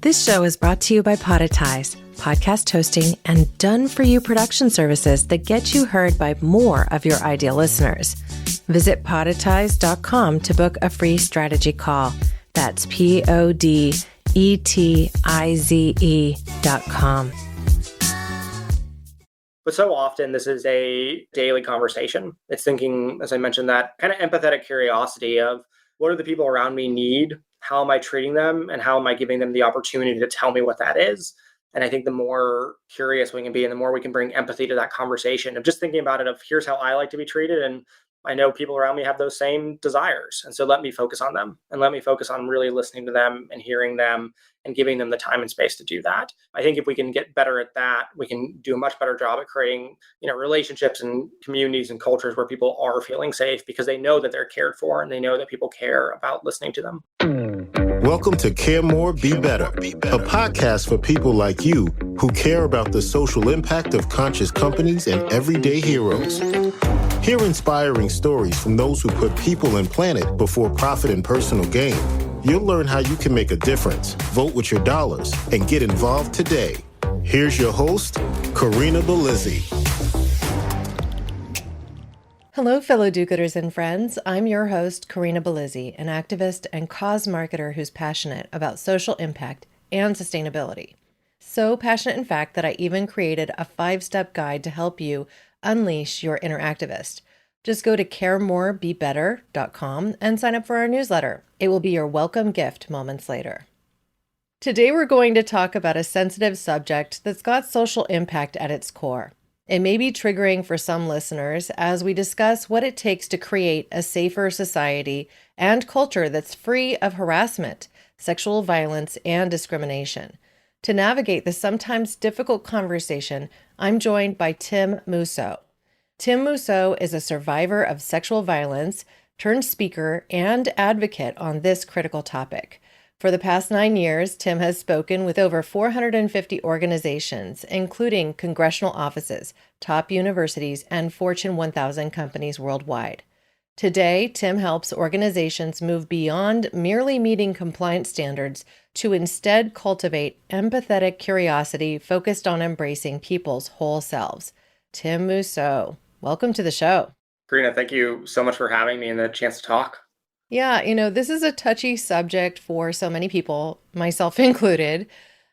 This show is brought to you by Podetize, podcast hosting and done-for-you production services that get you heard by more of your ideal listeners. Visit podetize.com to book a free strategy call. That's PODETIZE.com. But so often this is a daily conversation. It's thinking, as I mentioned, that kind of empathetic curiosity of what do the people around me need? How am I treating them? And how am I giving them the opportunity to tell me what that is? And I think the more curious we can be and the more we can bring empathy to that conversation of just thinking about it of here's how I like to be treated. And I know people around me have those same desires. And so let me focus on them and let me focus on really listening to them and hearing them and giving them the time and space to do that. I think if we can get better at that, we can do a much better job at creating, relationships and communities and cultures where people are feeling safe because they know that they're cared for and they know that people care about listening to them. Welcome to Care More, Be Better, a podcast for people like you who care about the social impact of conscious companies and everyday heroes. Hear inspiring stories from those who put people and planet before profit and personal gain. You'll learn how you can make a difference, vote with your dollars, and get involved today. Here's your host, Corinna Bellizzi. Hello, fellow do-gooders and friends. I'm your host, Corinna Bellizzi, an activist and cause marketer who's passionate about social impact and sustainability. So passionate, in fact, that I even created a 5-step guide to help you unleash your inner activist. Just go to caremorebebetter.com and sign up for our newsletter. It will be your welcome gift moments later. Today, we're going to talk about a sensitive subject that's got social impact at its core. It may be triggering for some listeners as we discuss what it takes to create a safer society and culture that's free of harassment, sexual violence, and discrimination. To navigate this sometimes difficult conversation, I'm joined by Tim Mousseau. Tim Mousseau is a survivor of sexual violence, turned speaker, and advocate on this critical topic. For the past 9 years, Tim has spoken with over 450 organizations, including congressional offices, top universities, and Fortune 1000 companies worldwide. Today, Tim helps organizations move beyond merely meeting compliance standards to instead cultivate empathetic curiosity focused on embracing people's whole selves. Tim Mousseau, welcome to the show. Corinna, thank you so much for having me and the chance to talk. Yeah, this is a touchy subject for so many people, myself included.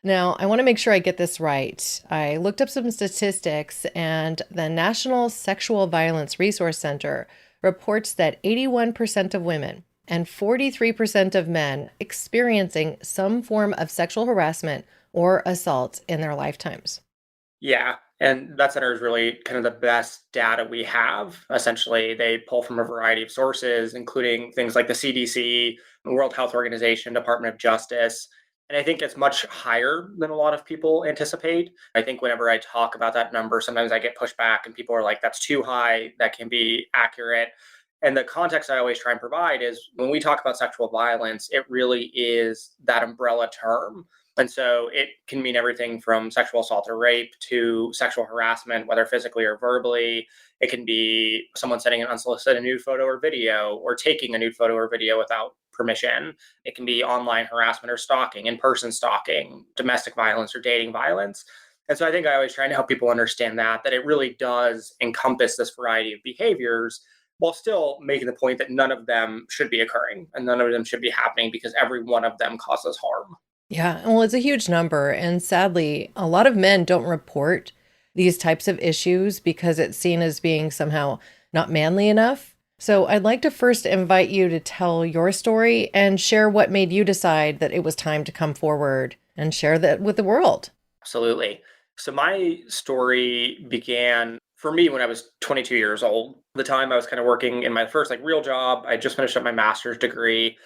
Now, I want to make sure I get this right. I looked up some statistics, and the National Sexual Violence Resource Center reports that 81% of women and 43% of men experiencing some form of sexual harassment or assault in their lifetimes. Yeah, and that center is really kind of the best data we have. Essentially, they pull from a variety of sources, including things like the CDC, the World Health Organization, Department of Justice. And I think it's much higher than a lot of people anticipate. I think whenever I talk about that number, sometimes I get pushed back and people are like, that's too high, that can be accurate. And the context I always try and provide is when we talk about sexual violence, it really is that umbrella term. And so it can mean everything from sexual assault or rape to sexual harassment, whether physically or verbally. It can be someone sending an unsolicited nude photo or video or taking a nude photo or video without permission. It can be online harassment or stalking, in-person stalking, domestic violence or dating violence. And so I think I always try to help people understand that it really does encompass this variety of behaviors while still making the point that none of them should be occurring and none of them should be happening because every one of them causes harm. Yeah, well, it's a huge number. And sadly, a lot of men don't report these types of issues because it's seen as being somehow not manly enough. So I'd like to first invite you to tell your story and share what made you decide that it was time to come forward and share that with the world. Absolutely. So my story began for me when I was 22 years old. At the time I was kind of working in my first real job. I just finished up my master's degree.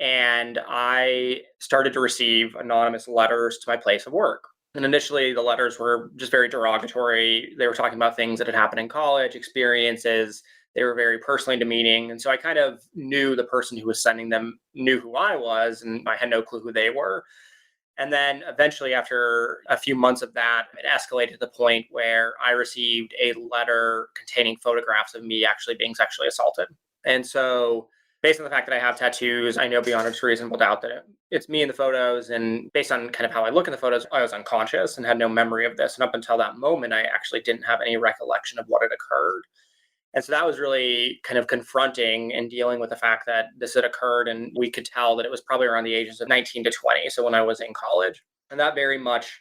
And I started to receive anonymous letters to my place of work. And initially, the letters were just very derogatory. They were talking about things that had happened in college, experiences. They were very personally demeaning. And so I kind of knew the person who was sending them knew who I was, and I had no clue who they were. And then eventually, after a few months of that, it escalated to the point where I received a letter containing photographs of me actually being sexually assaulted. And so based on the fact that I have tattoos, I know beyond a reasonable doubt that it's me in the photos. And based on kind of how I look in the photos, I was unconscious and had no memory of this. And up until that moment, I actually didn't have any recollection of what had occurred. And so that was really kind of confronting and dealing with the fact that this had occurred. And we could tell that it was probably around the ages of 19 to 20. So when I was in college, and that very much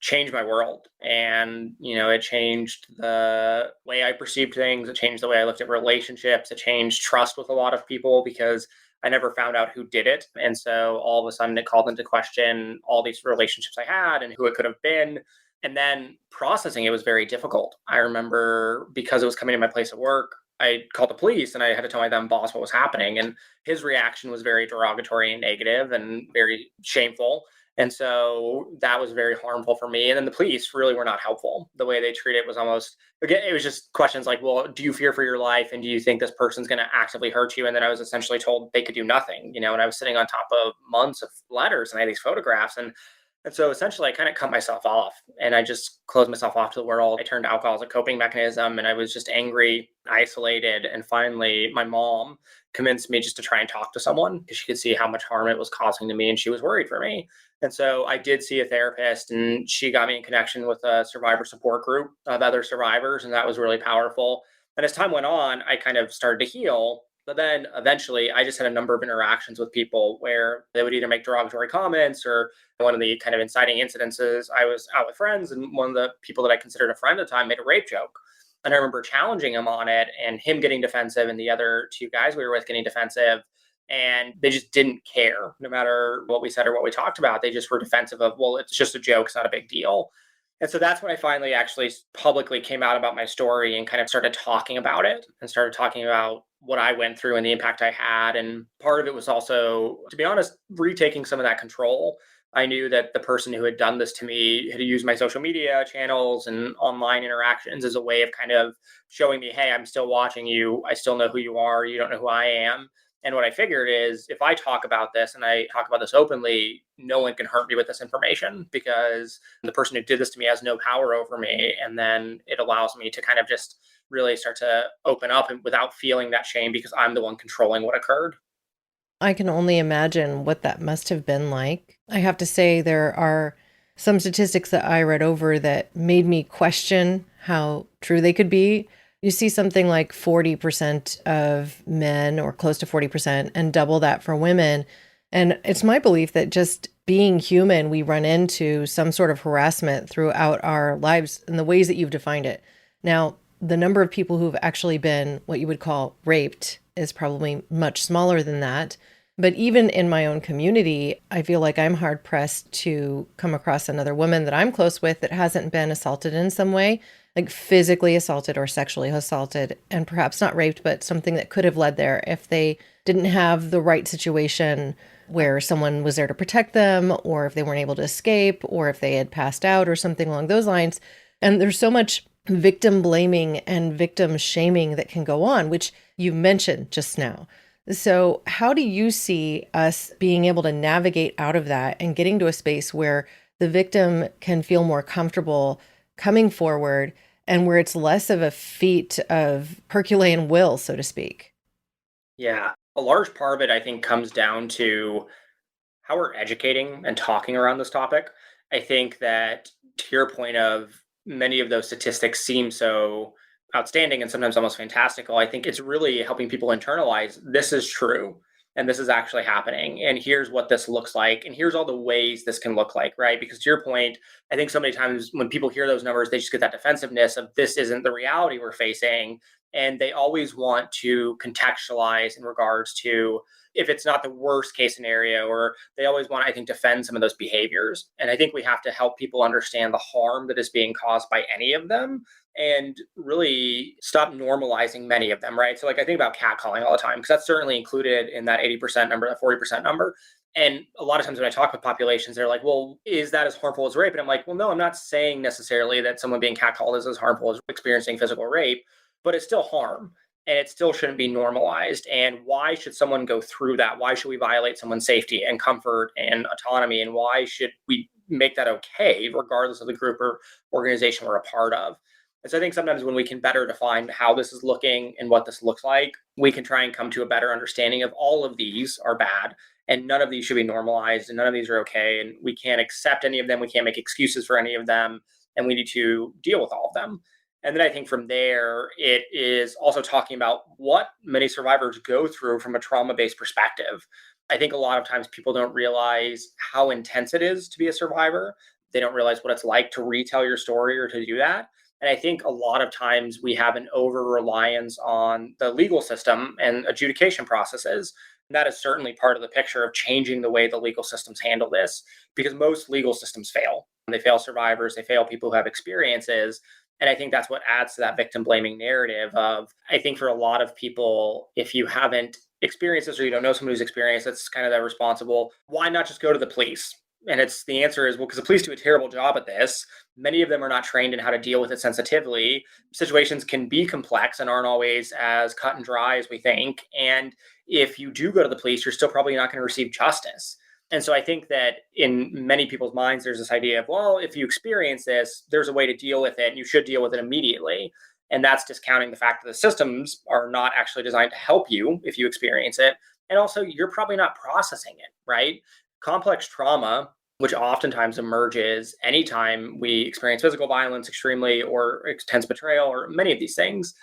changed my world. And, it changed the way I perceived things. It changed the way I looked at relationships. It changed trust with a lot of people because I never found out who did it. And so all of a sudden it called into question all these relationships I had and who it could have been. And then processing it was very difficult. I remember because it was coming to my place of work, I called the police and I had to tell my then boss what was happening. And his reaction was very derogatory and negative and very shameful. And so that was very harmful for me. And then the police really were not helpful. The way they treated it was almost, again, it was just questions like, well, do you fear for your life? And do you think this person's going to actively hurt you? And then I was essentially told they could do nothing, and I was sitting on top of months of letters and I had these photographs. And so essentially I kind of cut myself off and I just closed myself off to the world. I turned to alcohol as a coping mechanism and I was just angry, isolated. And finally, my mom convinced me just to try and talk to someone because she could see how much harm it was causing to me and she was worried for me. And so I did see a therapist and she got me in connection with a survivor support group of other survivors. And that was really powerful. And as time went on, I kind of started to heal. But then eventually I just had a number of interactions with people where they would either make derogatory comments or one of the kind of inciting incidences, I was out with friends and one of the people that I considered a friend at the time made a rape joke. And I remember challenging him on it and him getting defensive and the other two guys we were with getting defensive. And they just didn't care no matter what we said or what we talked about. They just were defensive of, well, it's just a joke. It's not a big deal. And so that's when I finally actually publicly came out about my story and kind of started talking about it and started talking about what I went through and the impact I had. And part of it was also, to be honest, retaking some of that control. I knew that the person who had done this to me had used my social media channels and online interactions as a way of kind of showing me, hey, I'm still watching you. I still know who you are. You don't know who I am. And what I figured is if I talk about this and I talk about this openly, no one can hurt me with this information because the person who did this to me has no power over me. And then it allows me to kind of just really start to open up and without feeling that shame because I'm the one controlling what occurred. I can only imagine what that must have been like. I have to say, there are some statistics that I read over that made me question how true they could be. You see something like 40% of men, or close to 40%, and double that for women. And it's my belief that just being human, we run into some sort of harassment throughout our lives in the ways that you've defined it. Now, the number of people who've actually been what you would call raped is probably much smaller than that. But even in my own community, I feel like I'm hard pressed to come across another woman that I'm close with that hasn't been assaulted in some way, like physically assaulted or sexually assaulted, and perhaps not raped, but something that could have led there if they didn't have the right situation where someone was there to protect them, or if they weren't able to escape, or if they had passed out or something along those lines. And there's so much victim blaming and victim shaming that can go on, which you mentioned just now. So how do you see us being able to navigate out of that and getting to a space where the victim can feel more comfortable coming forward and where it's less of a feat of Herculean will, so to speak? Yeah. A large part of it, I think, comes down to how we're educating and talking around this topic. I think that to your point of many of those statistics seem so outstanding and sometimes almost fantastical, I think it's really helping people internalize this is true and this is actually happening. And here's what this looks like. And here's all the ways this can look like, right? Because to your point, I think so many times when people hear those numbers, they just get that defensiveness of this isn't the reality we're facing. And they always want to contextualize in regards to if it's not the worst case scenario, or they always want, I think, defend some of those behaviors. And I think we have to help people understand the harm that is being caused by any of them and really stop normalizing many of them, right? So like I think about catcalling all the time, because that's certainly included in that 80% number, that 40% number. And a lot of times when I talk with populations, they're like, well, is that as harmful as rape? And I'm like, well, no, I'm not saying necessarily that someone being catcalled is as harmful as experiencing physical rape, but it's still harm. And it still shouldn't be normalized. And why should someone go through that? Why should we violate someone's safety and comfort and autonomy? And why should we make that okay, regardless of the group or organization we're a part of? And so I think sometimes when we can better define how this is looking and what this looks like, we can try and come to a better understanding of all of these are bad and none of these should be normalized and none of these are okay. And we can't accept any of them. We can't make excuses for any of them. And we need to deal with all of them. And then I think from there, it is also talking about what many survivors go through from a trauma-based perspective. I think a lot of times people don't realize how intense it is to be a survivor. They don't realize what it's like to retell your story or to do that. And I think a lot of times we have an over reliance on the legal system and adjudication processes. And that is certainly part of the picture of changing the way the legal systems handle this, because most legal systems fail. They fail survivors, they fail people who have experiences. And I think that's what adds to that victim blaming narrative of, I think for a lot of people, if you haven't experienced this or you don't know someone who's experienced, that's kind of that responsible. Why not just go to the police? And the answer is, well, because the police do a terrible job at this. Many of them are not trained in how to deal with it sensitively. Situations can be complex and aren't always as cut and dry as we think. And if you do go to the police, you're still probably not going to receive justice. And so I think that in many people's minds, there's this idea of, well, if you experience this, there's a way to deal with it and you should deal with it immediately. And that's discounting the fact that the systems are not actually designed to help you if you experience it. And also, you're probably not processing it, right? Complex trauma, which oftentimes emerges anytime we experience physical violence extremely or intense betrayal or many of these things,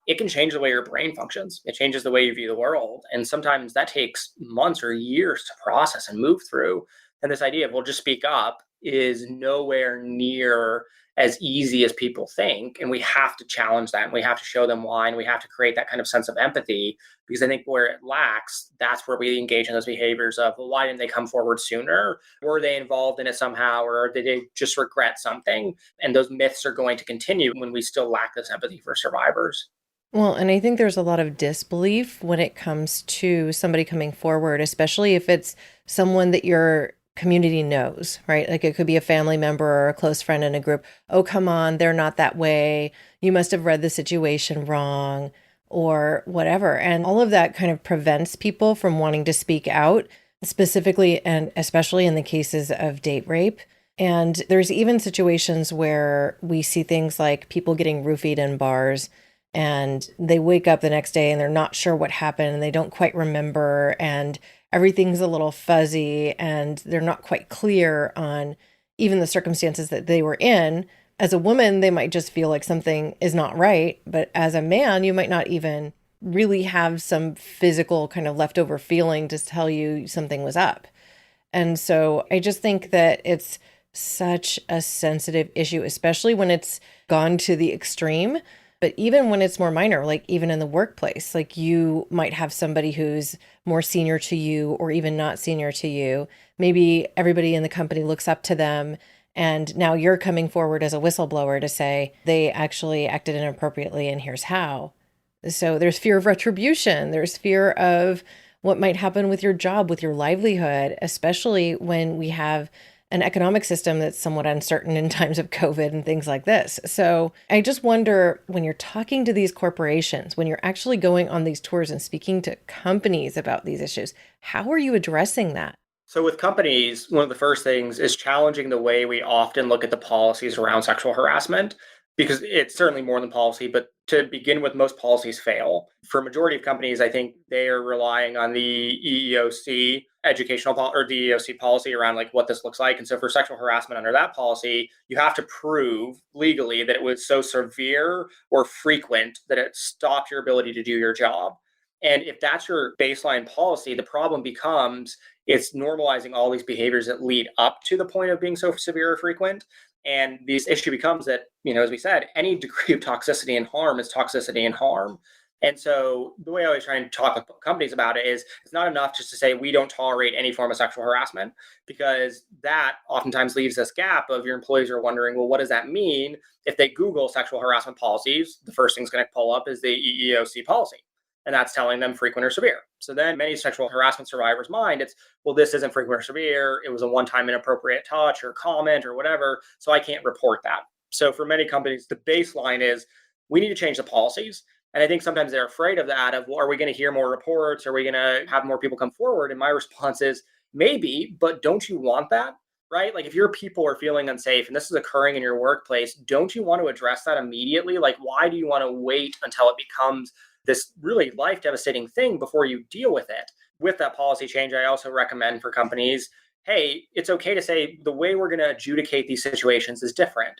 it can change the way your brain functions. It changes the way you view the world. And sometimes that takes months or years to process and move through. And this idea of, well, just speak up is nowhere near as easy as people think. And we have to challenge that. And we have to show them why. And we have to create that kind of sense of empathy, because I think where it lacks, that's where we engage in those behaviors of, well, why didn't they come forward sooner? Were they involved in it somehow? Or did they just regret something? And those myths are going to continue when we still lack this empathy for survivors. Well, and I think there's a lot of disbelief when it comes to somebody coming forward, especially if it's someone that your community knows, right? Like it could be a family member or a close friend in a group. Oh, come on, they're not that way. You must have read the situation wrong or whatever. And all of that kind of prevents people from wanting to speak out, specifically and especially in the cases of date rape. And there's even situations where we see things like people getting roofied in bars and they wake up the next day and they're not sure what happened and they don't quite remember and everything's a little fuzzy and they're not quite clear on even the circumstances that they were in. As a woman, they might just feel like something is not right, but as a man, you might not even really have some physical kind of leftover feeling to tell you something was up. And so I just think that it's such a sensitive issue, especially when it's gone to the extreme. But even when it's more minor, like even in the workplace, like you might have somebody who's more senior to you or even not senior to you. Maybe everybody in the company looks up to them. And now you're coming forward as a whistleblower to say they actually acted inappropriately and here's how. So there's fear of retribution. There's fear of what might happen with your job, with your livelihood, especially when we have an economic system that's somewhat uncertain in times of COVID and things like this. So I just wonder, when you're talking to these corporations, when you're actually going on these tours and speaking to companies about these issues, how are you addressing that? So with companies, one of the first things is challenging the way we often look at the policies around sexual harassment, because it's certainly more than policy, but to begin with, most policies fail. For a majority of companies, I think they are relying on the EEOC or the EEOC policy around like what this looks like. And so for sexual harassment under that policy, you have to prove legally that it was so severe or frequent that it stopped your ability to do your job. And if that's your baseline policy, the problem becomes it's normalizing all these behaviors that lead up to the point of being so severe or frequent. And this issue becomes that, as we said, any degree of toxicity and harm is toxicity and harm. And so the way I always try and talk with companies about it is it's not enough just to say we don't tolerate any form of sexual harassment, because that oftentimes leaves this gap of your employees are wondering, well, what does that mean? If they Google sexual harassment policies, the first thing's going to pull up is the EEOC policy. And that's telling them frequent or severe. So then many sexual harassment survivors' mind, it's, well, this isn't frequent or severe. It was a one-time inappropriate touch or comment or whatever, so I can't report that. So for many companies, the baseline is we need to change the policies. And I think sometimes they're afraid of that, of, well, are we going to hear more reports? Are we going to have more people come forward? And my response is maybe, but don't you want that? right? Like if your people are feeling unsafe and this is occurring in your workplace, don't you want to address that immediately? Like, why do you want to wait until it becomes this really life devastating thing before you deal with it? With that policy change, I also recommend for companies, hey, it's okay to say the way we're going to adjudicate these situations is different.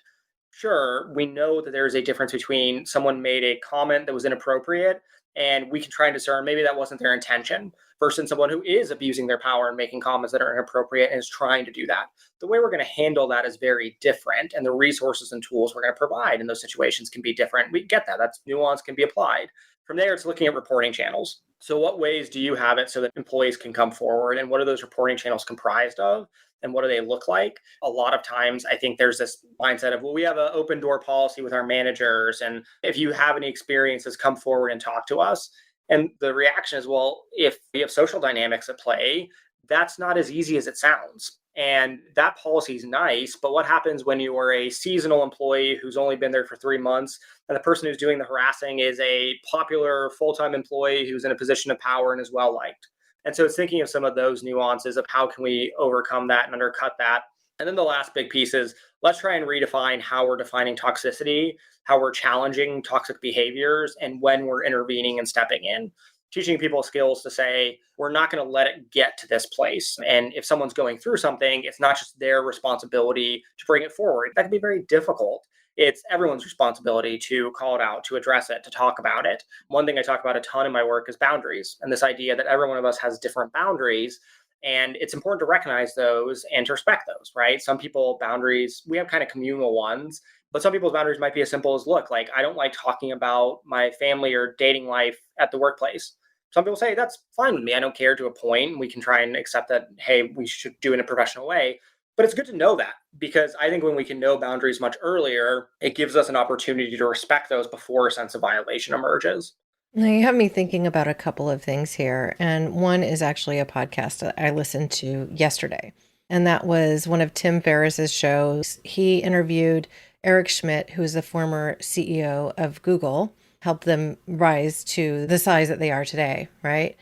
Sure, we know that there's a difference between someone made a comment that was inappropriate and we can try and discern maybe that wasn't their intention versus someone who is abusing their power and making comments that are inappropriate and is trying to do that. The way we're going to handle that is very different, and the resources and tools we're going to provide in those situations can be different. We get that. That's nuance can be applied. From there, it's looking at reporting channels. So what ways do you have it so that employees can come forward, and what are those reporting channels comprised of? And what do they look like? A lot of times, I think there's this mindset of, well, we have an open door policy with our managers. And if you have any experiences, come forward and talk to us. And the reaction is, well, if we have social dynamics at play, that's not as easy as it sounds. And that policy is nice. But what happens when you are a seasonal employee who's only been there for 3 months and the person who's doing the harassing is a popular full-time employee who's in a position of power and is well liked? And so it's thinking of some of those nuances of how can we overcome that and undercut that. And then the last big piece is let's try and redefine how we're defining toxicity, how we're challenging toxic behaviors, and when we're intervening and stepping in. Teaching people skills to say, we're not going to let it get to this place. And if someone's going through something, it's not just their responsibility to bring it forward. That can be very difficult. It's everyone's responsibility to call it out, to address it, to talk about it. One thing I talk about a ton in my work is boundaries, and this idea that every one of us has different boundaries. And it's important to recognize those and to respect those, right? Some people boundaries, we have kind of communal ones, but some people's boundaries might be as simple as, look, like I don't like talking about my family or dating life at the workplace. Some people say that's fine with me. I don't care to a point. We can try and accept that, hey, we should do it in a professional way. But it's good to know that, because I think when we can know boundaries much earlier, it gives us an opportunity to respect those before a sense of violation emerges. Now, you have me thinking about a couple of things here. And one is actually a podcast that I listened to yesterday. And that was one of Tim Ferriss's shows. He interviewed Eric Schmidt, who is the former CEO of Google, helped them rise to the size that they are today, right?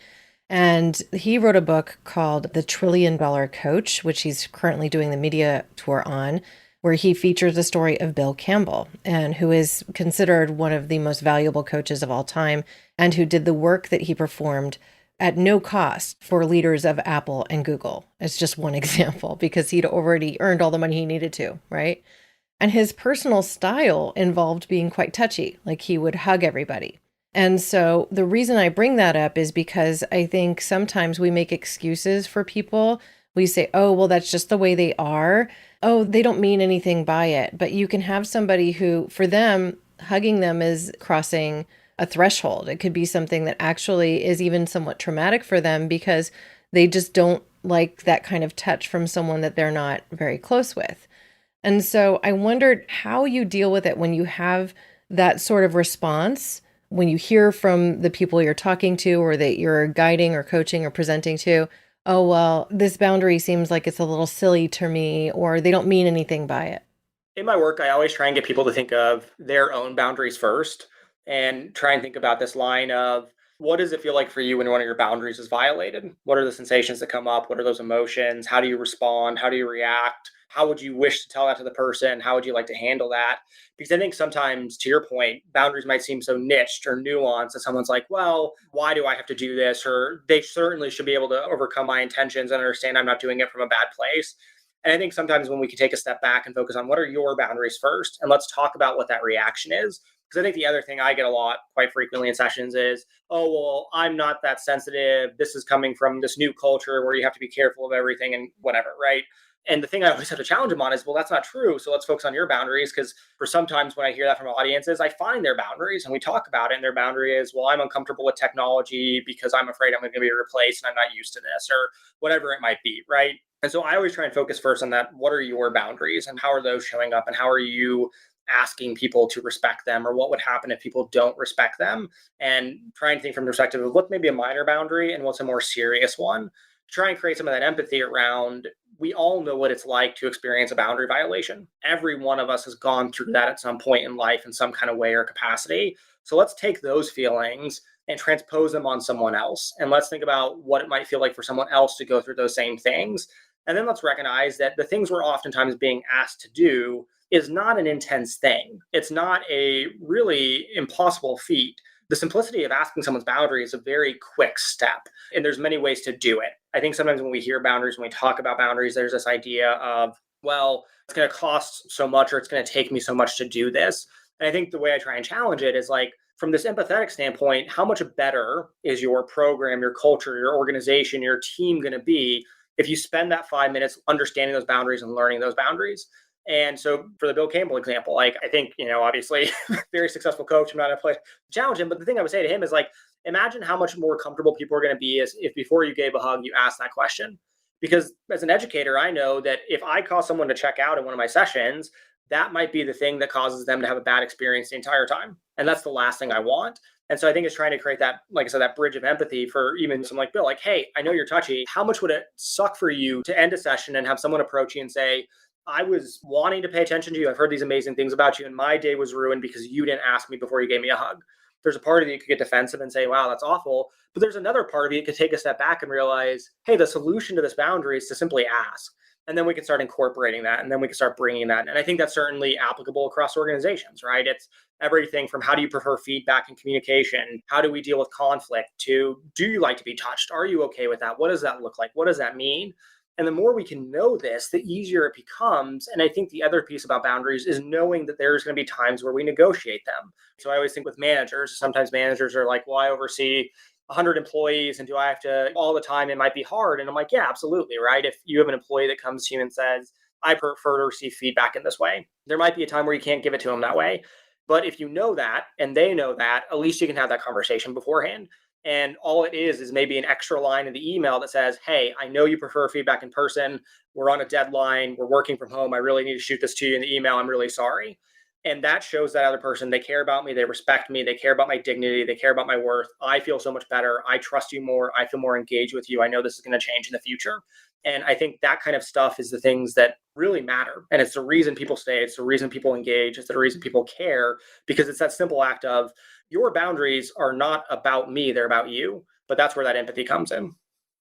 And he wrote a book called The $1 Trillion Coach, which he's currently doing the media tour on, where he features the story of Bill Campbell, and who is considered one of the most valuable coaches of all time, and who did the work that he performed at no cost for leaders of Apple and Google. It's just one example, because he'd already earned all the money he needed to, right? And his personal style involved being quite touchy, like he would hug everybody. And so the reason I bring that up is because I think sometimes we make excuses for people. We say, oh, well, that's just the way they are. Oh, they don't mean anything by it. But you can have somebody who, for them, hugging them is crossing a threshold. It could be something that actually is even somewhat traumatic for them because they just don't like that kind of touch from someone that they're not very close with. And so I wondered how you deal with it when you have that sort of response, when you hear from the people you're talking to or that you're guiding or coaching or presenting to, oh, well, this boundary seems like it's a little silly to me, or they don't mean anything by it. In my work, I always try and get people to think of their own boundaries first and try and think about this line of, what does it feel like for you when one of your boundaries is violated? What are the sensations that come up? What are those emotions? How do you respond? How do you react? How would you wish to tell that to the person? How would you like to handle that? Because I think sometimes, to your point, boundaries might seem so niched or nuanced that someone's like, well, why do I have to do this? Or they certainly should be able to overcome my intentions and understand I'm not doing it from a bad place. And I think sometimes when we can take a step back and focus on what are your boundaries first, and let's talk about what that reaction is. Because I think the other thing I get a lot quite frequently in sessions is, oh, well, I'm not that sensitive. This is coming from this new culture where you have to be careful of everything and whatever, right? And the thing I always have to challenge them on is, well, that's not true. So let's focus on your boundaries. Because for sometimes when I hear that from audiences, I find their boundaries and we talk about it. And their boundary is, well, I'm uncomfortable with technology because I'm afraid I'm going to be replaced and I'm not used to this, or whatever it might be, right? And so I always try and focus first on that. What are your boundaries and how are those showing up? And how are you asking people to respect them, or what would happen if people don't respect them? And try and think from the perspective of what may be a minor boundary and what's a more serious one. Try and create some of that empathy around, we all know what it's like to experience a boundary violation. Every one of us has gone through that at some point in life in some kind of way or capacity. So let's take those feelings and transpose them on someone else. And let's think about what it might feel like for someone else to go through those same things. And then let's recognize that the things we're oftentimes being asked to do is not an intense thing. It's not a really impossible feat. The simplicity of asking someone's boundary is a very quick step, and there's many ways to do it. I think sometimes when we hear boundaries, when we talk about boundaries, there's this idea of, well, it's going to cost so much or it's going to take me so much to do this. And I think the way I try and challenge it is like, from this empathetic standpoint, how much better is your program, your culture, your organization, your team going to be if you spend that 5 minutes understanding those boundaries and learning those boundaries? And so for the Bill Campbell example, like, I think, obviously very successful coach, I'm not going to challenge him, but the thing I would say to him is like, imagine how much more comfortable people are going to be if before you gave a hug, you asked that question. Because as an educator, I know that if I cause someone to check out in one of my sessions, that might be the thing that causes them to have a bad experience the entire time. And that's the last thing I want. And so I think it's trying to create that, like I said, that bridge of empathy for even someone like Bill, like, hey, I know you're touchy. How much would it suck for you to end a session and have someone approach you and say, I was wanting to pay attention to you. I've heard these amazing things about you, and my day was ruined because you didn't ask me before you gave me a hug. There's a part of you that could get defensive and say, wow, that's awful. But there's another part of you that could take a step back and realize, hey, the solution to this boundary is to simply ask. And then we can start incorporating that, and then we can start bringing that. And I think that's certainly applicable across organizations, right? It's everything from how do you prefer feedback and communication? How do we deal with conflict to do you like to be touched? Are you okay with that? What does that look like? What does that mean? And the more we can know this, the easier it becomes. And I think the other piece about boundaries is knowing that there's going to be times where we negotiate them. So I always think with managers, sometimes managers are like, well, I oversee 100 employees and do I have to all the time? It might be hard. And I'm like, yeah, absolutely. Right. If you have an employee that comes to you and says, I prefer to receive feedback in this way, there might be a time where you can't give it to them that way. But if you know that and they know that, at least you can have that conversation beforehand. And all it is maybe an extra line in the email that says, hey, I know you prefer feedback in person. We're on a deadline. We're working from home. I really need to shoot this to you in the email. I'm really sorry. And that shows that other person, they care about me. They respect me. They care about my dignity. They care about my worth. I feel so much better. I trust you more. I feel more engaged with you. I know this is going to change in the future. And I think that kind of stuff is the things that really matter. And it's the reason people stay. It's the reason people engage. It's the reason people care, because it's that simple act of your boundaries are not about me. They're about you. But that's where that empathy comes in.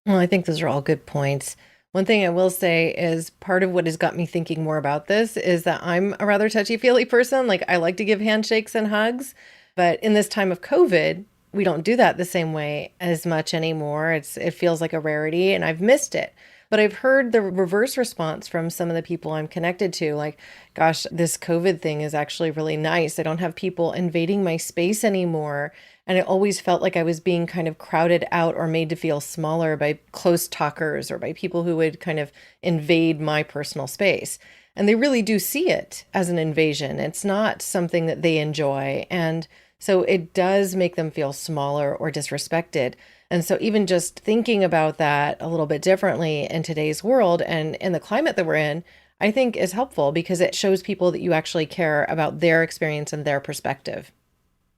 Well, I think those are all good points. One thing I will say is part of what has got me thinking more about this is that I'm a rather touchy-feely person. Like, I like to give handshakes and hugs, but in this time of COVID, we don't do that the same way as much anymore. It feels like a rarity, and I've missed it. But I've heard the reverse response from some of the people I'm connected to, like, gosh, this COVID thing is actually really nice. I don't have people invading my space anymore. And it always felt like I was being kind of crowded out or made to feel smaller by close talkers or by people who would kind of invade my personal space. And they really do see it as an invasion. It's not something that they enjoy. And so it does make them feel smaller or disrespected. And so even just thinking about that a little bit differently in today's world and in the climate that we're in, I think is helpful because it shows people that you actually care about their experience and their perspective.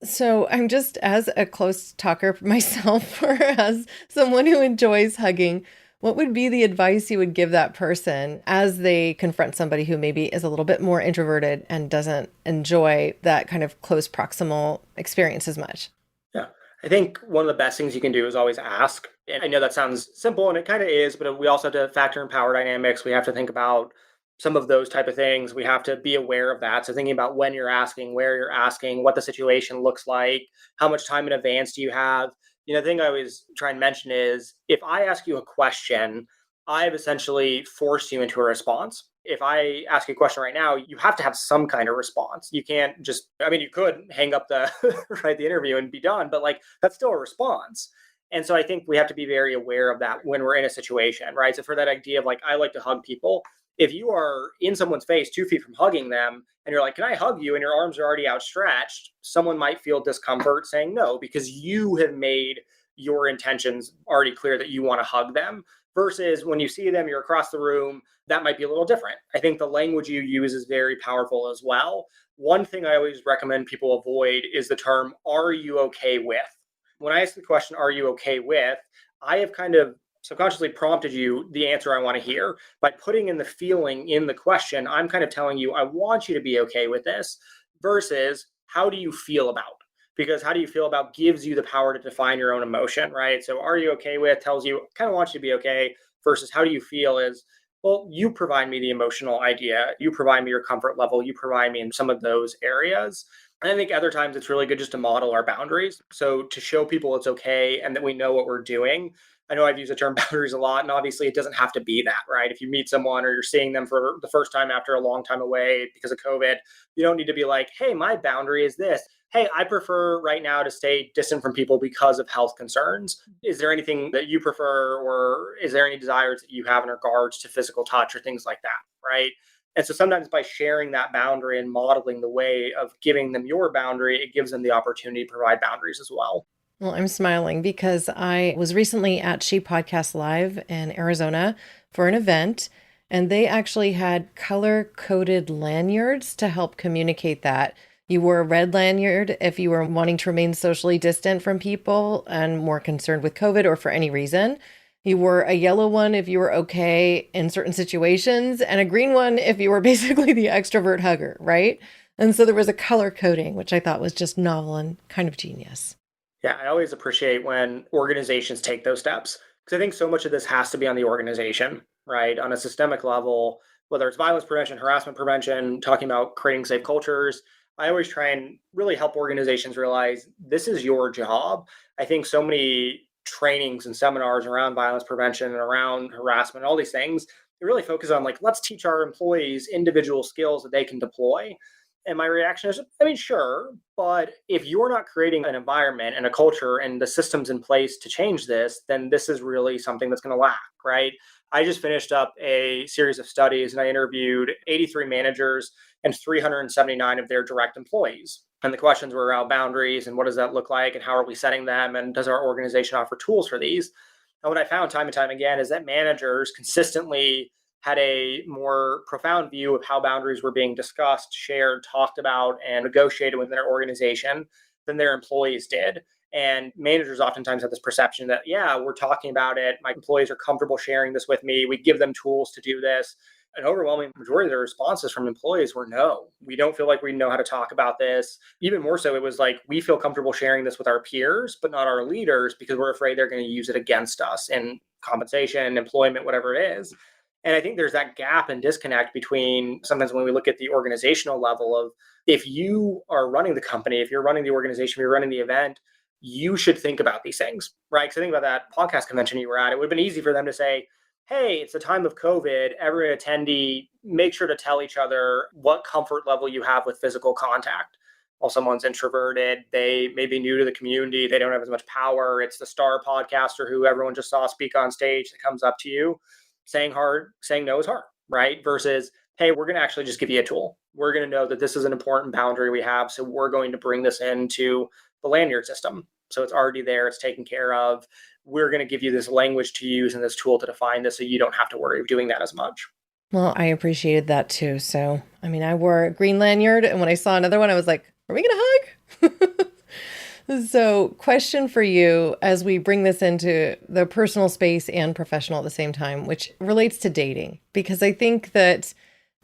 So I'm just, as a close talker myself, or as someone who enjoys hugging, what would be the advice you would give that person as they confront somebody who maybe is a little bit more introverted and doesn't enjoy that kind of close proximal experience as much? Yeah. I think one of the best things you can do is always ask. And I know that sounds simple, and it kind of is, but we also have to factor in power dynamics. We have to think about some of those type of things. We have to be aware of that. So thinking about when you're asking, where you're asking, what the situation looks like, how much time in advance do you have? The thing I always try and mention is if I ask you a question, I've essentially forced you into a response. If I ask you a question right now, you have to have some kind of response. You can't just, you could hang up the the interview and be done, but like that's still a response. And so I think we have to be very aware of that when we're in a situation, right? So for that idea of like, I like to hug people, if you are in someone's face 2 feet from hugging them and you're like, can I hug you? And your arms are already outstretched, someone might feel discomfort saying no, because you have made your intentions already clear that you want to hug them. Versus when you see them, you're across the room, that might be a little different. I think the language you use is very powerful as well. One thing I always recommend people avoid is the term, are you okay with? When I ask the question, are you okay with? I have kind of subconsciously prompted you the answer I want to hear. By putting in the feeling in the question, I'm kind of telling you, I want you to be okay with this, versus how do you feel about? Because how do you feel about gives you the power to define your own emotion, right? So are you okay with tells you, kind of want you to be okay, versus how do you feel is, well, you provide me the emotional idea, you provide me your comfort level, you provide me in some of those areas. And I think other times it's really good just to model our boundaries. So to show people it's okay and that we know what we're doing. I know I've used the term boundaries a lot, and obviously it doesn't have to be that, right? If you meet someone or you're seeing them for the first time after a long time away because of COVID, you don't need to be like, hey, my boundary is this. Hey, I prefer right now to stay distant from people because of health concerns. Is there anything that you prefer, or is there any desires that you have in regards to physical touch or things like that, right? And so sometimes by sharing that boundary and modeling the way of giving them your boundary, it gives them the opportunity to provide boundaries as well. Well, I'm smiling because I was recently at She Podcast Live in Arizona for an event, and they actually had color-coded lanyards to help communicate that. You wore a red lanyard if you were wanting to remain socially distant from people and more concerned with COVID or for any reason. You wore a yellow one if you were okay in certain situations, and a green one if you were basically the extrovert hugger, right? And so there was a color coding, which I thought was just novel and kind of genius. Yeah, I always appreciate when organizations take those steps because I think so much of this has to be on the organization, right? On a systemic level, whether it's violence prevention, harassment prevention, talking about creating safe cultures. I always try and really help organizations realize this is your job. I think so many trainings and seminars around violence prevention and around harassment, all these things, they really focus on like, let's teach our employees individual skills that they can deploy. And my reaction is, I mean, sure, but if you're not creating an environment and a culture and the systems in place to change this, then this is really something that's going to lack, right? I just finished up a series of studies and I interviewed 83 managers and 379 of their direct employees. And the questions were around boundaries and what does that look like and how are we setting them and does our organization offer tools for these? And what I found time and time again is that managers consistently had a more profound view of how boundaries were being discussed, shared, talked about, and negotiated within their organization than their employees did. And managers oftentimes have this perception that, yeah, we're talking about it. My employees are comfortable sharing this with me. We give them tools to do this. An overwhelming majority of the responses from employees were no, we don't feel like we know how to talk about this. Even more so, it was like, we feel comfortable sharing this with our peers, but not our leaders because we're afraid they're going to use it against us in compensation, employment, whatever it is. And I think there's that gap and disconnect between sometimes when we look at the organizational level of if you are running the company, if you're running the organization, if you're running the event, you should think about these things, right? Because I think about that podcast convention you were at, it would have been easy for them to say, hey, it's the time of COVID. Every attendee, make sure to tell each other what comfort level you have with physical contact. While someone's introverted, they may be new to the community, they don't have as much power. It's the star podcaster who everyone just saw speak on stage that comes up to you. Saying no is hard, right? Versus, hey, we're going to actually just give you a tool. We're going to know that this is an important boundary we have. So we're going to bring this into the lanyard system. So it's already there. It's taken care of. We're going to give you this language to use and this tool to define this so you don't have to worry of doing that as much. Well, I appreciated that too. So, I mean, I wore a green lanyard, and when I saw another one, I was like, are we going to hug? So, question for you as we bring this into the personal space and professional at the same time, which relates to dating, because I think that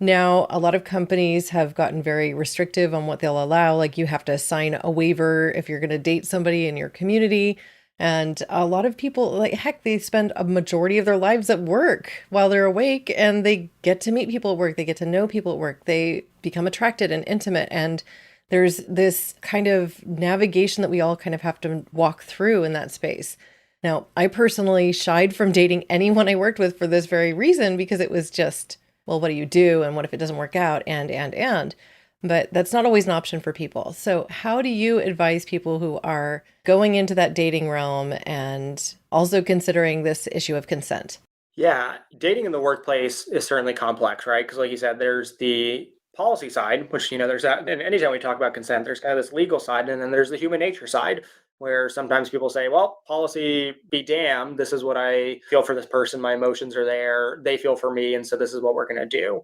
now a lot of companies have gotten very restrictive on what they'll allow. Like you have to sign a waiver if you're going to date somebody in your community. And a lot of people, like, heck, they spend a majority of their lives at work while they're awake and they get to meet people at work. They get to know people at work. They become attracted and intimate. And there's this kind of navigation that we all kind of have to walk through in that space. Now, I personally shied from dating anyone I worked with for this very reason, because it was just, well, what do you do? And what if it doesn't work out? And. But that's not always an option for people. So how do you advise people who are going into that dating realm and also considering this issue of consent? Yeah, dating in the workplace is certainly complex, right? Because like you said, there's the policy side, which, there's that. And anytime we talk about consent, there's kind of this legal side. And then there's the human nature side, where sometimes people say, well, policy be damned. This is what I feel for this person. My emotions are there. They feel for me. And so this is what we're going to do.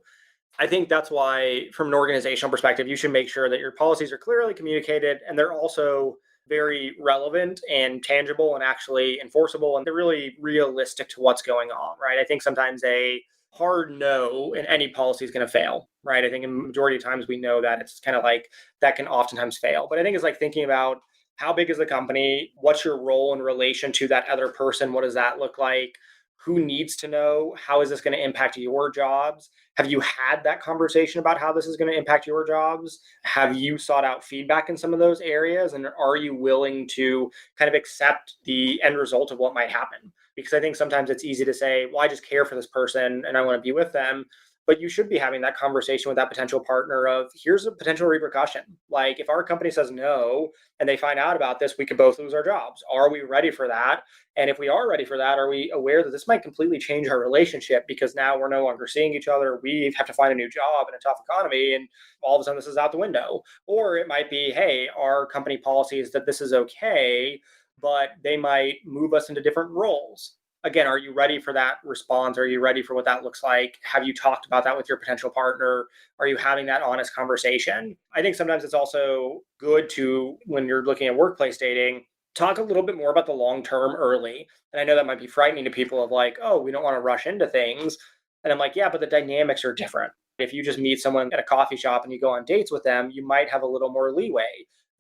I think that's why, from an organizational perspective, you should make sure that your policies are clearly communicated and they're also very relevant and tangible and actually enforceable. And they're really realistic to what's going on, right? I think sometimes a hard no in any policy is going to fail, right? I think in the majority of times we know that it's kind of like that can oftentimes fail. But I think it's like thinking about how big is the company? What's your role in relation to that other person? What does that look like? Who needs to know? How is this going to impact your jobs? Have you had that conversation about how this is going to impact your jobs? Have you sought out feedback in some of those areas? And are you willing to kind of accept the end result of what might happen? Because I think sometimes it's easy to say, well, I just care for this person and I want to be with them. But you should be having that conversation with that potential partner of, here's a potential repercussion. Like, if our company says no and they find out about this, we could both lose our jobs. Are we ready for that? And if we are ready for that, are we aware that this might completely change our relationship because now we're no longer seeing each other? We have to find a new job in a tough economy, and all of a sudden this is out the window. Or it might be, hey, our company policy is that this is okay, but they might move us into different roles. Again, are you ready for that response? Are you ready for what that looks like? Have you talked about that with your potential partner? Are you having that honest conversation? I think sometimes it's also good to, when you're looking at workplace dating, talk a little bit more about the long term early. And I know that might be frightening to people of like, oh, we don't want to rush into things. And I'm like, yeah, but the dynamics are different. If you just meet someone at a coffee shop and you go on dates with them, you might have a little more leeway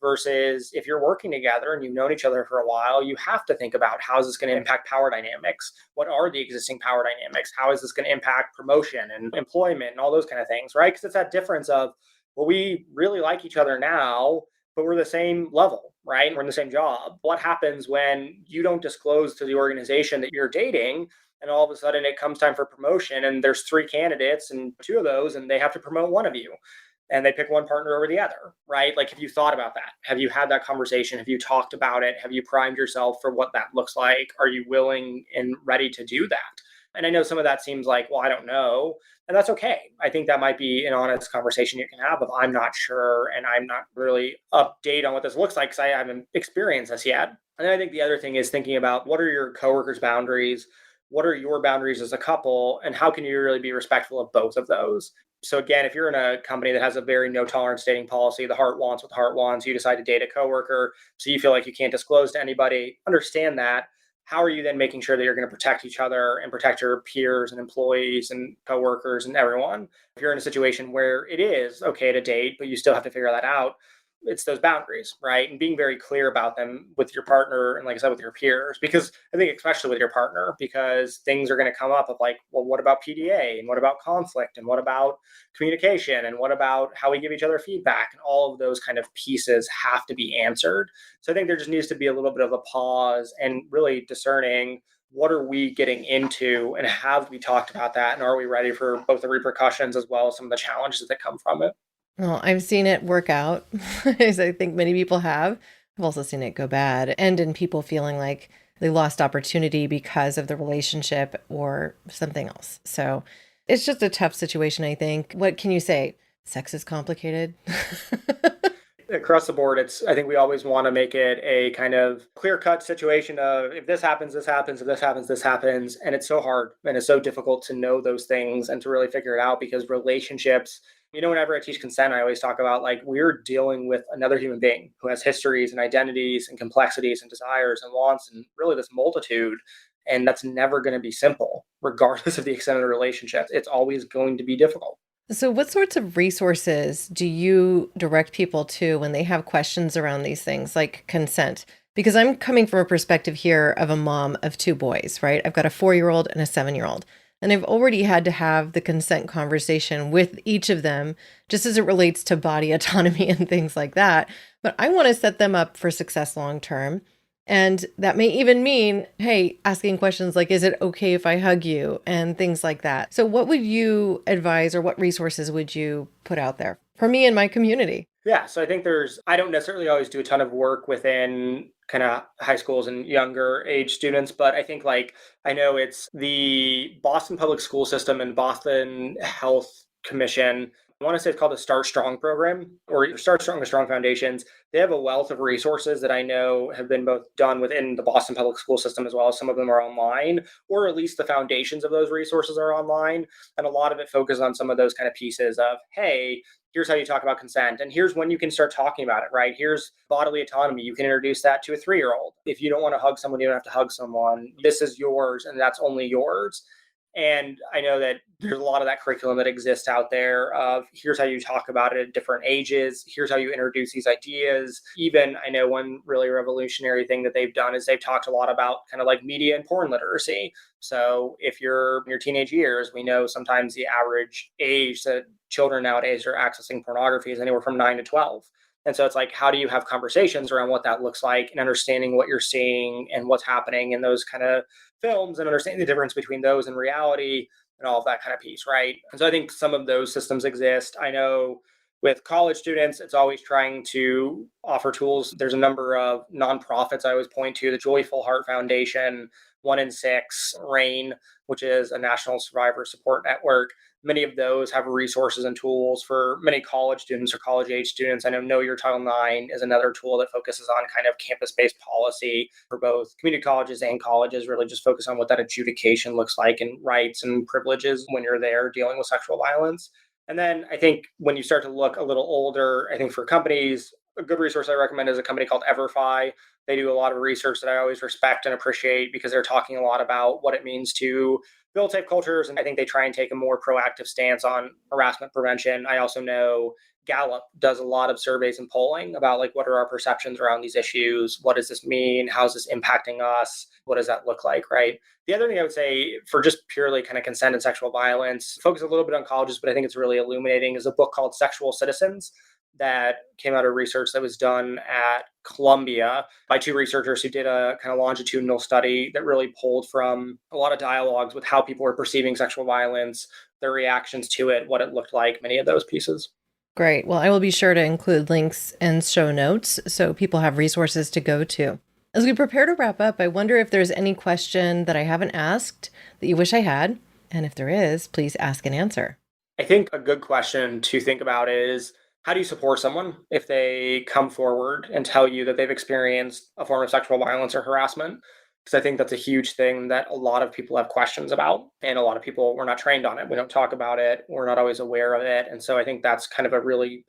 versus if you're working together and you've known each other for a while, you have to think about, how is this going to impact power dynamics? What are the existing power dynamics? How is this going to impact promotion and employment and all those kind of things, right? Because it's that difference of, well, we really like each other now, but we're the same level, right? We're in the same job. What happens when you don't disclose to the organization that you're dating, and all of a sudden it comes time for promotion and there's 3 candidates and 2 of those, and they have to promote one of you and they pick one partner over the other, right? Like, have you thought about that? Have you had that conversation? Have you talked about it? Have you primed yourself for what that looks like? Are you willing and ready to do that? And I know some of that seems like, well, I don't know. And that's okay. I think that might be an honest conversation you can have of, I'm not sure and I'm not really update on what this looks like because I haven't experienced this yet. And then I think the other thing is thinking about, what are your coworkers' boundaries? What are your boundaries as a couple? And how can you really be respectful of both of those? So again, if you're in a company that has a very no tolerance dating policy, the heart wants what the heart wants, you decide to date a coworker, so you feel like you can't disclose to anybody, understand that. How are you then making sure that you're going to protect each other and protect your peers and employees and coworkers and everyone? If you're in a situation where it is okay to date, but you still have to figure that out, it's those boundaries, right? And being very clear about them with your partner and, like I said, with your peers, because I think especially with your partner, because things are going to come up of like, well, what about PDA and what about conflict and what about communication and what about how we give each other feedback, and all of those kind of pieces have to be answered. So I think there just needs to be a little bit of a pause and really discerning, what are we getting into and have we talked about that, and are we ready for both the repercussions as well as some of the challenges that come from it? Well, I've seen it work out, as I think many people have. I've also seen it go bad, and in people feeling like they lost opportunity because of the relationship or something else. So it's just a tough situation, I think. What can you say? Sex is complicated. Across the board, I think we always want to make it a kind of clear-cut situation of, if this happens, this happens, if this happens, this happens. And it's so hard and it's so difficult to know those things and to really figure it out, because relationships, whenever I teach consent, I always talk about, like, we're dealing with another human being who has histories and identities and complexities and desires and wants and really this multitude. And that's never going to be simple, regardless of the extent of the relationship. It's always going to be difficult. So, what sorts of resources do you direct people to when they have questions around these things like consent? Because I'm coming from a perspective here of a mom of 2 boys, right? I've got a 4-year-old and a 7-year-old. And I've already had to have the consent conversation with each of them, just as it relates to body autonomy and things like that. But I want to set them up for success long term. And that may even mean, hey, asking questions like, is it okay if I hug you? And things like that. So what would you advise, or what resources would you put out there for me and my community? Yeah, so I think I don't necessarily always do a ton of work within kind of high schools and younger age students, but I think, like, I know it's the Boston Public School System and Boston Health Commission. I want to say it's called the Start Strong program, or Start Strong with Strong Foundations. They have a wealth of resources that I know have been both done within the Boston Public School System, as well as some of them are online, or at least the foundations of those resources are online. And a lot of it focuses on some of those kind of pieces of, hey, here's how you talk about consent, and here's when you can start talking about it, right? Here's bodily autonomy. You can introduce that to a 3-year-old. If you don't want to hug someone, you don't have to hug someone. This is yours, and that's only yours. And I know that there's a lot of that curriculum that exists out there of here's how you talk about it at different ages. Here's how you introduce these ideas. Even I know one really revolutionary thing that they've done is they've talked a lot about kind of like media and porn literacy. So if you're in your teenage years, we know sometimes the average age that children nowadays are accessing pornography is anywhere from 9 to 12. And so it's like, how do you have conversations around what that looks like and understanding what you're seeing and what's happening in those kind of films and understanding the difference between those and reality and all of that kind of piece, right? And so I think some of those systems exist. I know with college students, it's always trying to offer tools. There's a number of nonprofits I always point to, the Joyful Heart Foundation, 1 in 6, RAIN, which is a National Survivor Support Network. Many of those have resources and tools for many college students or college age students. I know Your Title IX is another tool that focuses on kind of campus-based policy for both community colleges and colleges, really just focus on what that adjudication looks like and rights and privileges when you're there dealing with sexual violence. And then I think when you start to look a little older, I think for companies, a good resource I recommend is a company called Everfi. They do a lot of research that I always respect and appreciate because they're talking a lot about what it means to build safe cultures. And I think they try and take a more proactive stance on harassment prevention. I also know Gallup does a lot of surveys and polling about like what are our perceptions around these issues? What does this mean? How is this impacting us? What does that look like, right? The other thing I would say for just purely kind of consent and sexual violence, focus a little bit on colleges, but I think it's really illuminating, is a book called Sexual Citizens that came out of research that was done at Columbia by 2 researchers who did a kind of longitudinal study that really pulled from a lot of dialogues with how people were perceiving sexual violence, their reactions to it, what it looked like, many of those pieces. Great. Well, I will be sure to include links and show notes so people have resources to go to. As we prepare to wrap up, I wonder if there's any question that I haven't asked that you wish I had. And if there is, please ask and answer. I think a good question to think about is, how do you support someone if they come forward and tell you that they've experienced a form of sexual violence or harassment? Because I think that's a huge thing that a lot of people have questions about. And a lot of people, we're not trained on it. We don't talk about it. We're not always aware of it. And so I think that's kind of a really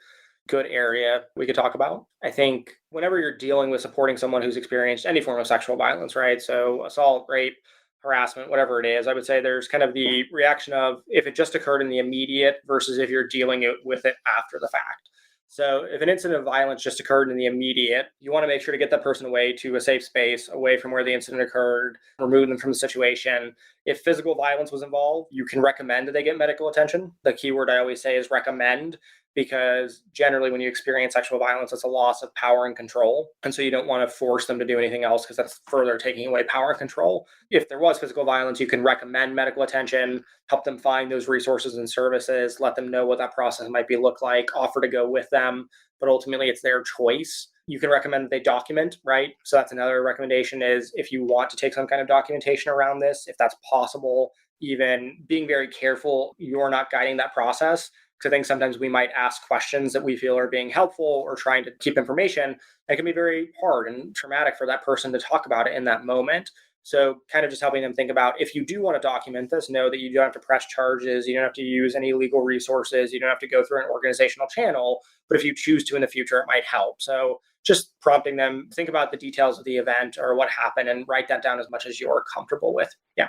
good area we could talk about. I think whenever you're dealing with supporting someone who's experienced any form of sexual violence, right? So assault, rape, harassment, whatever it is, I would say there's kind of the reaction of if it just occurred in the immediate versus if you're dealing with it after the fact. So if an incident of violence just occurred in the immediate, you want to make sure to get that person away to a safe space, away from where the incident occurred, remove them from the situation. If physical violence was involved, you can recommend that they get medical attention. The key word I always say is recommend, because generally when you experience sexual violence, it's a loss of power and control. And so you don't want to force them to do anything else because that's further taking away power and control. If there was physical violence, you can recommend medical attention, help them find those resources and services, let them know what that process might look like, offer to go with them, but ultimately it's their choice. You can recommend that they document, right? So that's another recommendation, is if you want to take some kind of documentation around this, if that's possible, even being very careful you're not guiding that process. I think sometimes we might ask questions that we feel are being helpful or trying to keep information. It can be very hard and traumatic for that person to talk about it in that moment. So kind of just helping them think about, if you do want to document this, know that you don't have to press charges. You don't have to use any legal resources. You don't have to go through an organizational channel. But if you choose to in the future, it might help. So just prompting them, think about the details of the event or what happened and write that down as much as you're comfortable with. Yeah.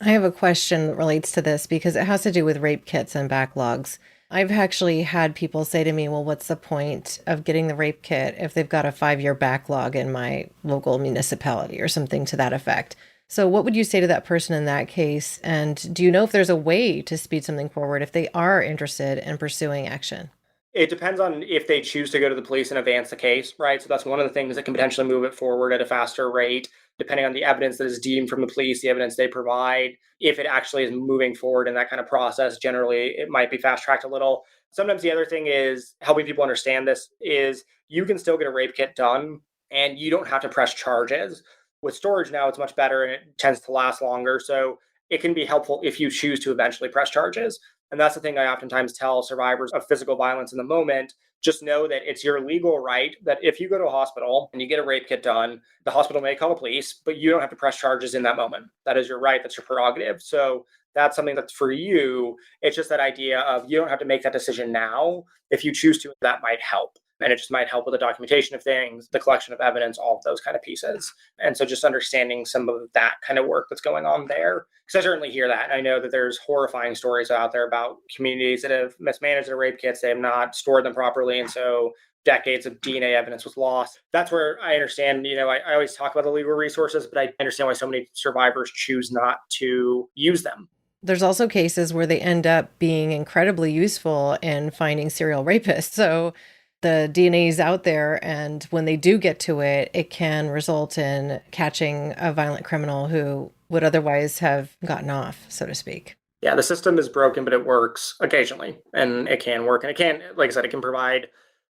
I have a question that relates to this because it has to do with rape kits and backlogs. I've actually had people say to me, well, what's the point of getting the rape kit if they've got a 5-year backlog in my local municipality or something to that effect? So what would you say to that person in that case? And do you know if there's a way to speed something forward if they are interested in pursuing action? It depends on if they choose to go to the police and advance the case, right? So that's one of the things that can potentially move it forward at a faster rate, depending on the evidence that is deemed from the police, the evidence they provide. If it actually is moving forward in that kind of process, generally it might be fast tracked a little. Sometimes the other thing is helping people understand this is you can still get a rape kit done and you don't have to press charges. With storage now, it's much better and it tends to last longer. So it can be helpful if you choose to eventually press charges. And that's the thing I oftentimes tell survivors of physical violence in the moment. Just know that it's your legal right that if you go to a hospital and you get a rape kit done, the hospital may call the police, but you don't have to press charges in that moment. That is your right. That's your prerogative. So that's something that's for you. It's just that idea of you don't have to make that decision now. If you choose to, that might help. And it just might help with the documentation of things, the collection of evidence, all of those kind of pieces. And so just understanding some of that kind of work that's going on there. Because I certainly hear that. I know that there's horrifying stories out there about communities that have mismanaged their rape kits. They have not stored them properly. And so decades of DNA evidence was lost. That's where I understand, I always talk about the legal resources, but I understand why so many survivors choose not to use them. There's also cases where they end up being incredibly useful in finding serial rapists. So the DNA is out there, and when they do get to it, it can result in catching a violent criminal who would otherwise have gotten off, so to speak. Yeah, the system is broken, but it works occasionally, and it can work. And it can, like I said, it can provide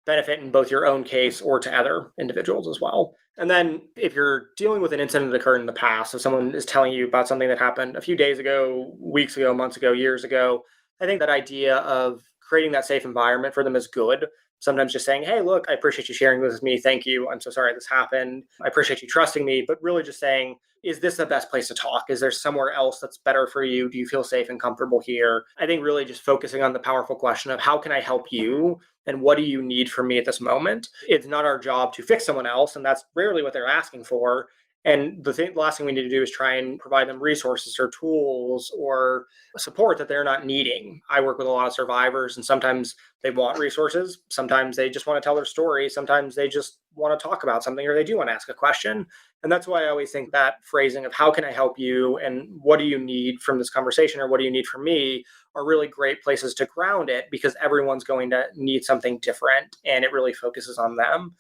benefit in both your own case or to other individuals as well. And then if you're dealing with an incident that occurred in the past, if someone is telling you about something that happened a few days ago, weeks ago, months ago, years ago, I think that idea of creating that safe environment for them is good. Sometimes just saying, hey, look, I appreciate you sharing this with me. Thank you. I'm so sorry this happened. I appreciate you trusting me. But really just saying, is this the best place to talk? Is there somewhere else that's better for you? Do you feel safe and comfortable here? I think really just focusing on the powerful question of how can I help you? And what do you need from me at this moment? It's not our job to fix someone else. And that's rarely what they're asking for. And the last thing we need to do is try and provide them resources or tools or support that they're not needing. I work with a lot of survivors, and sometimes they want resources. Sometimes they just want to tell their story. Sometimes they just want to talk about something, or they do want to ask a question. And that's why I always think that phrasing of how can I help you and what do you need from this conversation or what do you need from me are really great places to ground it, because everyone's going to need something different and it really focuses on them.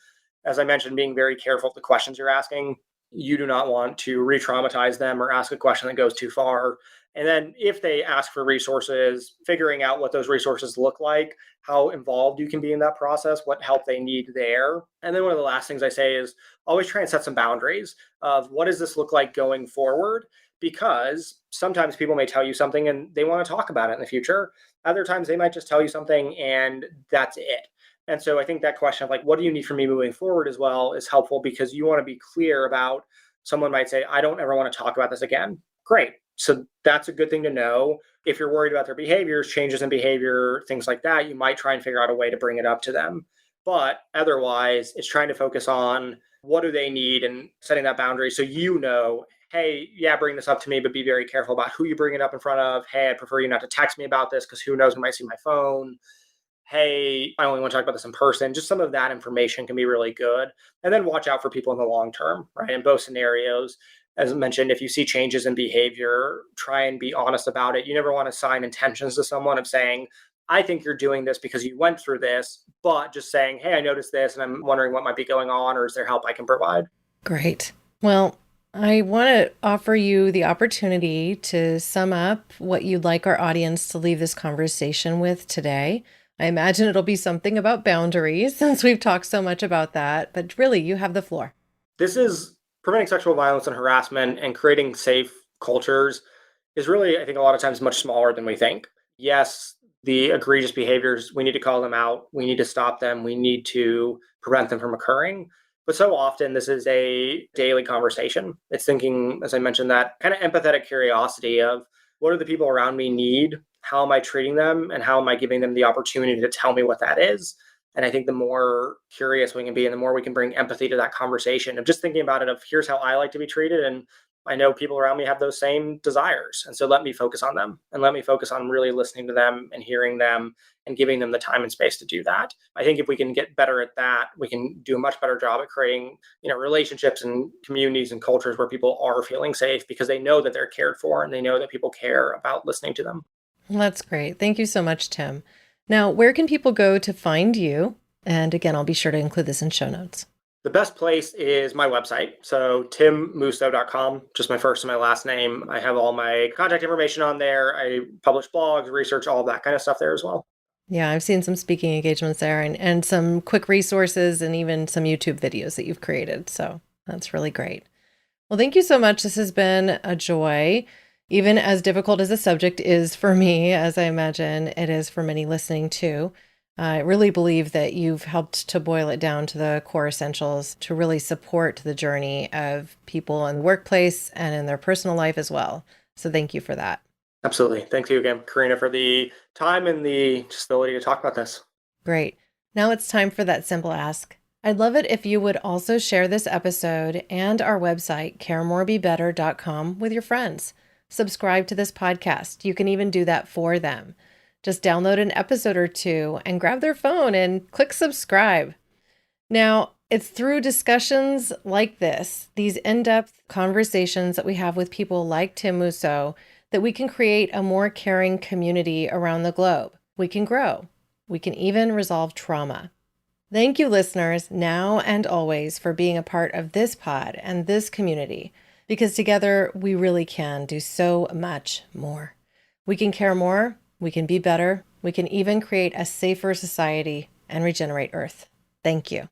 As I mentioned, being very careful of the questions you're asking. You do not want to re-traumatize them or ask a question that goes too far. And then if they ask for resources, figuring out what those resources look like, how involved you can be in that process, what help they need there. And then one of the last things I say is always try and set some boundaries of what does this look like going forward? Because sometimes people may tell you something and they want to talk about it in the future. Other times they might just tell you something and that's it. And so I think that question of what do you need from me moving forward as well is helpful, because you want to be clear about, someone might say, I don't ever want to talk about this again. Great. So that's a good thing to know. If you're worried about their behaviors, changes in behavior, things like that, you might try and figure out a way to bring it up to them. But otherwise, it's trying to focus on what do they need and setting that boundary so hey, yeah, bring this up to me, but be very careful about who you bring it up in front of. Hey, I prefer you not to text me about this because who knows who might see my phone. Hey, I only want to talk about this in person. Just some of that information can be really good. And then watch out for people in the long term, right? In both scenarios, as I mentioned, if you see changes in behavior, try and be honest about it. You never want to sign intentions to someone of saying, I think you're doing this because you went through this, but just saying, hey, I noticed this and I'm wondering what might be going on, or is there help I can provide? Great. Well, I want to offer you the opportunity to sum up what you'd like our audience to leave this conversation with today. I imagine it'll be something about boundaries, since we've talked so much about that, but really, you have the floor. This is preventing sexual violence and harassment and creating safe cultures is really, I think, a lot of times much smaller than we think. Yes, the egregious behaviors, we need to call them out. We need to stop them. We need to prevent them from occurring. But so often this is a daily conversation. It's thinking, as I mentioned, that kind of empathetic curiosity of what do the people around me need? How am I treating them? And how am I giving them the opportunity to tell me what that is? And I think the more curious we can be and the more we can bring empathy to that conversation of just thinking about it of here's how I like to be treated. And I know people around me have those same desires. And so let me focus on them and let me focus on really listening to them and hearing them and giving them the time and space to do that. I think if we can get better at that, we can do a much better job at creating, relationships and communities and cultures where people are feeling safe because they know that they're cared for and they know that people care about listening to them. That's great. Thank you so much, Tim. Now, where can people go to find you? And again, I'll be sure to include this in show notes. The best place is my website. So timmousseau.com, just my first and my last name. I have all my contact information on there. I publish blogs, research, all of that kind of stuff there as well. Yeah, I've seen some speaking engagements there and some quick resources and even some YouTube videos that you've created. So that's really great. Well, thank you so much. This has been a joy. Even as difficult as the subject is for me, as I imagine it is for many listening too, I really believe that you've helped to boil it down to the core essentials to really support the journey of people in the workplace and in their personal life as well. So thank you for that. Absolutely. Thank you again, Corinna, for the time and the ability to talk about this. Great. Now it's time for that simple ask. I'd love it if you would also share this episode and our website, caremorebebetter.com, with your friends. Subscribe to this podcast. You can even do that for them. Just download an episode or two and grab their phone and click subscribe. Now, it's through discussions like this, these in-depth conversations that we have with people like Tim Mousseau, that we can create a more caring community around the globe. We can grow. We can even resolve trauma. Thank you, listeners, now and always, for being a part of this pod and this community, because together we really can do so much more. We can care more, we can be better, we can even create a safer society and regenerate Earth. Thank you.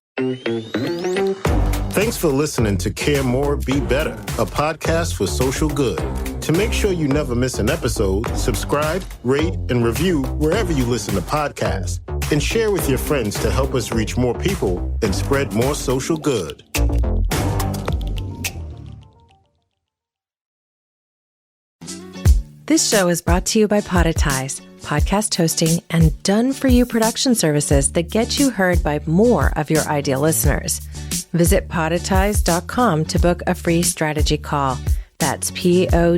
Thanks for listening to Care More, Be Better, a podcast for social good. To make sure you never miss an episode, subscribe, rate, and review wherever you listen to podcasts, and share with your friends to help us reach more people and spread more social good. This show is brought to you by Podetize, podcast hosting and done-for-you production services that get you heard by more of your ideal listeners. Visit podetize.com to book a free strategy call. That's PODETIZE.com.